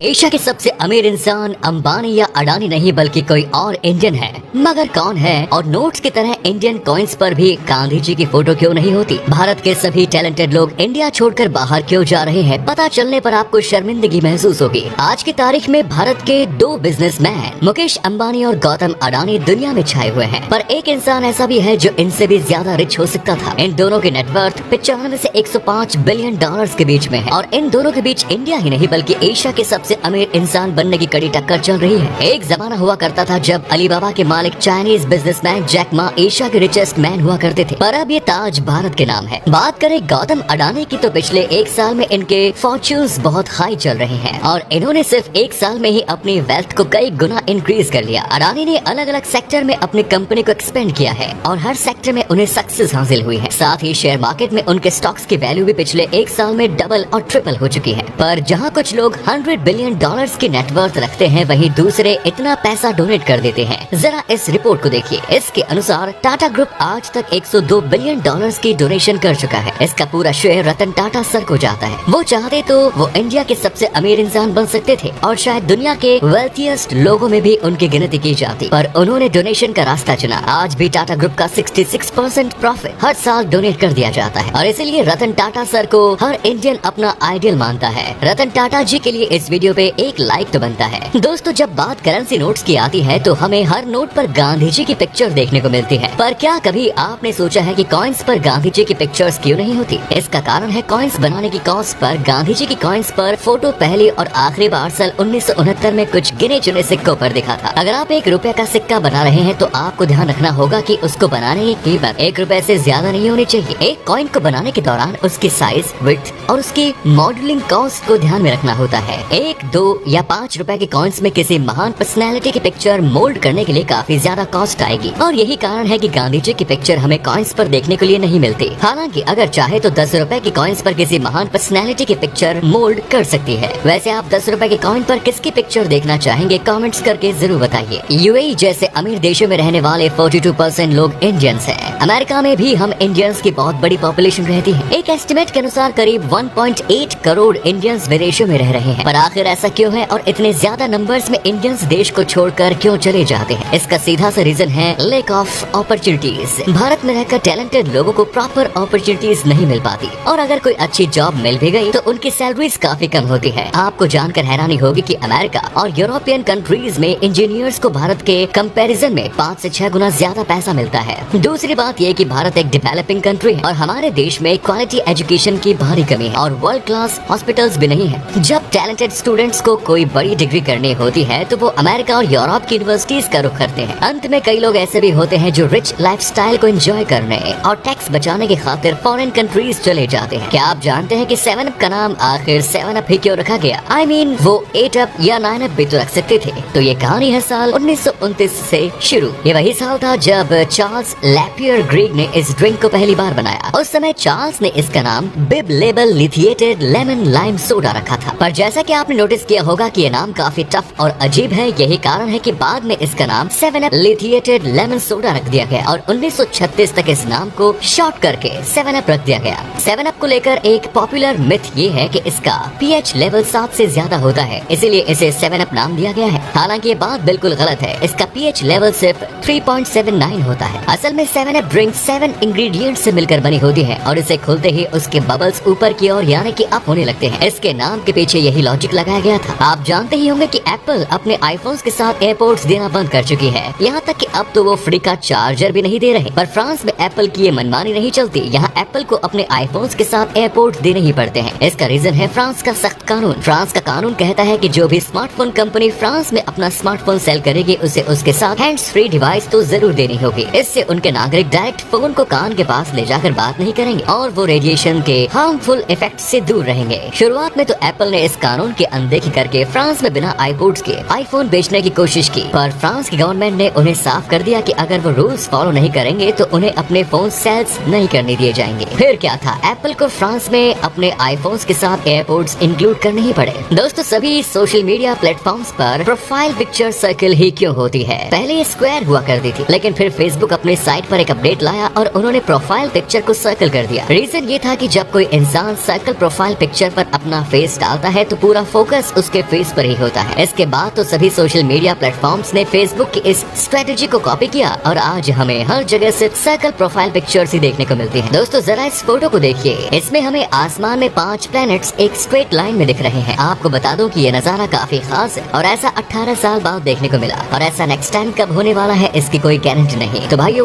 Asia के सबसे अमीर इंसान अंबानी या अडानी नहीं बल्कि कोई और इंडियन है। मगर कौन है और नोट्स की तरह इंडियन कॉइन्स पर भी गांधी जी की फोटो क्यों नहीं होती? भारत के सभी टैलेंटेड लोग इंडिया छोड़कर बाहर क्यों जा रहे हैं? पता चलने पर आपको शर्मिंदगी महसूस होगी। आज की तारीख में भारत के दो बिजनेसमैन मुकेश अंबानी और गौतम अडानी दुनिया में छाए हुए हैं, पर एक इंसान ऐसा भी है जो इनसे भी ज्यादा रिच हो सकता था। इन दोनों की नेटवर्थ 95 से 105 बिलियन डॉलर्स के बीच में है और इन दोनों के बीच इंडिया ही नहीं बल्कि एशिया के सबसे अमीर इंसान बनने की कड़ी टक्कर चल रही है। एक जमाना हुआ करता था जब अलीबाबा के मालिक Chinese businessman Jack Ma Asia के रिचेस्ट मैन हुआ करते थे, पर अब ये ताज भारत के नाम है। बात करें गौतम अडानी की तो पिछले एक साल में इनके फॉर्च्यून्स बहुत हाई चल रहे हैं और इन्होंने सिर्फ एक साल में ही अपनी वेल्थ को कई गुना इंक्रीज कर लिया। अडानी ने अलग अलग सेक्टर में अपनी कंपनी को एक्सपेंड किया है और हर सेक्टर में उन्हें सक्सेस हासिल हुई है। साथ ही शेयर मार्केट में उनके स्टॉक्स की वैल्यू भी पिछले एक साल में डबल और ट्रिपल हो चुकी है। पर जहाँ कुछ लोग 100 बिलियन डॉलर्स की नेटवर्थ रखते हैं, वहीं दूसरे इतना पैसा डोनेट कर देते हैं। जरा इस रिपोर्ट को देखिए। इसके अनुसार टाटा ग्रुप आज तक 102 बिलियन डॉलर्स की डोनेशन कर चुका है। इसका पूरा श्रेय रतन टाटा सर को जाता है। वो चाहते तो वो इंडिया के सबसे अमीर इंसान बन सकते थे और शायद दुनिया के वेल्थिएस्ट लोगों में भी उनकी गिनती की जाती, पर उन्होंने डोनेशन का रास्ता चुना। आज भी टाटा ग्रुप का 66% प्रॉफिट हर साल डोनेट कर दिया जाता है और इसीलिए रतन टाटा सर को हर इंडियन अपना आइडियल मानता है। रतन टाटा जी के लिए इस वीडियो पे एक लाइक तो बनता है। दोस्तों, जब बात करेंसी नोट्स की आती है तो हमें हर नोट पर गांधी जी की पिक्चर देखने को मिलती है, पर क्या कभी आपने सोचा है कि कॉइन्स पर गांधी जी की पिक्चर्स क्यों नहीं होती? इसका कारण है कॉइन्स बनाने की कॉस्ट पर गांधी जी की कॉइन्स पर फोटो पहली और आखिरी बार साल 1969 में कुछ गिने चुने सिक्कों पर दिखा था। अगर आप ₹1 का सिक्का बना रहे हैं तो आपको ध्यान रखना होगा कि उसको बनाने की कीमत ₹1 से ज्यादा नहीं होनी चाहिए। एक कॉइन को बनाने के दौरान उसकी साइज, विड्थ और उसकी मॉडलिंग कॉस्ट को ध्यान में रखना होता है। 1, 2 या ₹5 के कॉइन्स में किसी महान पर्सनैलिटी की पिक्चर मोल्ड करने के लिए काफी ज्यादा कॉस्ट आएगी और यही कारण है कि गांधी जी की पिक्चर हमें कॉइन्स पर देखने के लिए नहीं मिलती। हालांकि अगर चाहे तो ₹10 की कॉइन्स पर किसी महान पर्सनैलिटी की पिक्चर मोल्ड कर सकती है। वैसे आप ₹10 के कॉइन पर किसकी पिक्चर देखना चाहेंगे? कमेंट्स करके जरूर बताइए। यूएई जैसे अमीर देशों में रहने वाले 42% लोग इंडियंस हैं। अमेरिका में भी हम इंडियंस की बहुत बड़ी पॉपुलेशन रहती है। एक एस्टिमेट के अनुसार करीब 1.8 करोड़ इंडियंस विदेशों में रह रहे हैं। पर आखिर ऐसा क्यों है और इतने ज्यादा नंबर्स में इंडियंस देश को छोड़कर क्यों चले जाते हैं? इसका सीधा सा रीजन है लैक ऑफ अपॉर्चुनिटीज। भारत में रहकर टैलेंटेड लोगों को प्रॉपर अपॉर्चुनिटीज नहीं मिल पाती और अगर कोई अच्छी जॉब मिल भी गई तो उनकी सैलरीज काफी कम होती है। आपको जानकर हैरानी होगी कि अमेरिका और यूरोपियन कंट्रीज में इंजीनियर्स को भारत के कंपैरिजन में 5 से 6 गुना ज्यादा पैसा मिलता है। दूसरी बात ये कि भारत एक डेवलपिंग कंट्री है और हमारे देश में क्वालिटी एजुकेशन की भारी कमी है और वर्ल्ड क्लास हॉस्पिटल्स भी नहीं है। जब टैलेंटेड स्टूडेंट्स को कोई बड़ी डिग्री करनी होती है तो वो अमेरिका और यूरोप की यूनिवर्सिटीज का रुख करते हैं। अंत में कई लोग ऐसे भी होते हैं जो रिच लाइफस्टाइल को एंजॉय करने और टैक्स बचाने की खातिर फॉरेन कंट्रीज चले जाते हैं। क्या आप जानते हैं कि 7 अप का नाम आखिर 7 अप ही क्यों रखा गया? I mean, वो 8 अप या 9 अप भी तो रख सकते थे। तो ये कहानी है साल 1929 से शुरू। ये वही साल था जब चार्ल्स लैपियर ग्रीग ने इस ड्रिंक को पहली बार बनाया। उस समय चार्ल्स ने इसका नाम बिब लेबल लिथिएटेड लेमन लाइम सोडा रखा था, पर जैसा कि आपने नोटिस किया होगा कि ये नाम काफी टफ और अजीब है। यही कारण है कि बाद में इसका नाम 7 अप लिथिएटेड लेमन सोडा रख दिया गया और 1936 तक इस नाम को शॉर्ट करके 7 अप रख दिया गया। 7 अप को लेकर एक पॉपुलर मिथ ये है कि इसका पीएच लेवल 7 से ज्यादा होता है, इसीलिए इसे 7 अप नाम दिया गया है। हालांकि ये बात बिल्कुल गलत है। इसका पीएच लेवल सिर्फ 3.79 होता है। असल में 7 अप ड्रिंक 7 इंग्रेडिएंट्स से मिलकर बनी होती है और इसे खोलते ही उसके बबल्स ऊपर की ओर यानी कि अप होने लगते हैं। इसके नाम के पीछे यही लॉजिक लगाया गया था। आप जानते ही होंगे कि एप्पल अपने आईफोन्स के साथ एयरपोर्ट्स देना बंद कर चुकी है। यहाँ तक कि अब तो वो फ्री का चार्जर भी नहीं दे रहे। पर फ्रांस में एप्पल की ये मनमानी नहीं चलती। यहाँ एप्पल को अपने आईफोन्स के साथ एयरपोर्ट्स देने ही पड़ते हैं। इसका रीजन है फ्रांस का सख्त कानून। फ्रांस का कानून कहता है कि जो भी स्मार्टफोन कंपनी फ्रांस में अपना स्मार्टफोन सेल करेगी उसे उसके साथ हैंड्स फ्री डिवाइस तो जरूर देनी होगी। इससे उनके नागरिक डायरेक्ट फोन को कान के पास ले जाकर बात नहीं करेंगे और वो रेडिएशन के हार्मफुल इफेक्ट से दूर रहेंगे। शुरुआत में तो एप्पल ने इस कानून की अनदेखी करके फ्रांस में बिना आईपोड्स के आईफोन बेचने की कोशिश की, पर फ्रांस की गवर्नमेंट ने उन्हें साफ कर दिया कि अगर वो रूल्स फॉलो नहीं करेंगे तो उन्हें अपने फोन सेल्स नहीं करने दिए जाएंगे। फिर क्या था, एप्पल को फ्रांस में अपने आईफोन्स के साथ एयरपोर्ट्स इंक्लूड करने ही पड़े। दोस्तों, सभी सोशल मीडिया प्लेटफॉर्म्स पर प्रोफाइल पिक्चर सर्कल ही क्यों होती है? पहले ये स्क्वायर हुआ करती थी, लेकिन फिर फेसबुक अपने साइट पर एक अपडेट लाया और उन्होंने प्रोफाइल पिक्चर को सर्कल कर दिया। रीजन ये था कि जब कोई इंसान सर्कल प्रोफाइल पिक्चर पर अपना फेस डालता है तो पूरा फोकस फोकस उसके फेस पर ही होता है। इसके बाद तो सभी सोशल मीडिया प्लेटफॉर्म्स ने फेसबुक की इस स्ट्रेटेजी को कॉपी किया और आज हमें हर जगह सिर्फ सर्कल प्रोफाइल पिक्चर्स ही देखने को मिलती हैं। दोस्तों जरा इस फोटो को देखिए, इसमें हमें आसमान में 5 प्लैनेट्स एक स्ट्रेट लाइन में दिख रहे हैं। आपको बता दूं कि ये नजारा काफी खास है और ऐसा 18 साल बाद देखने को मिला और ऐसा नेक्स्ट टाइम कब होने वाला है इसकी कोई गारंटी नहीं। तो भाइयों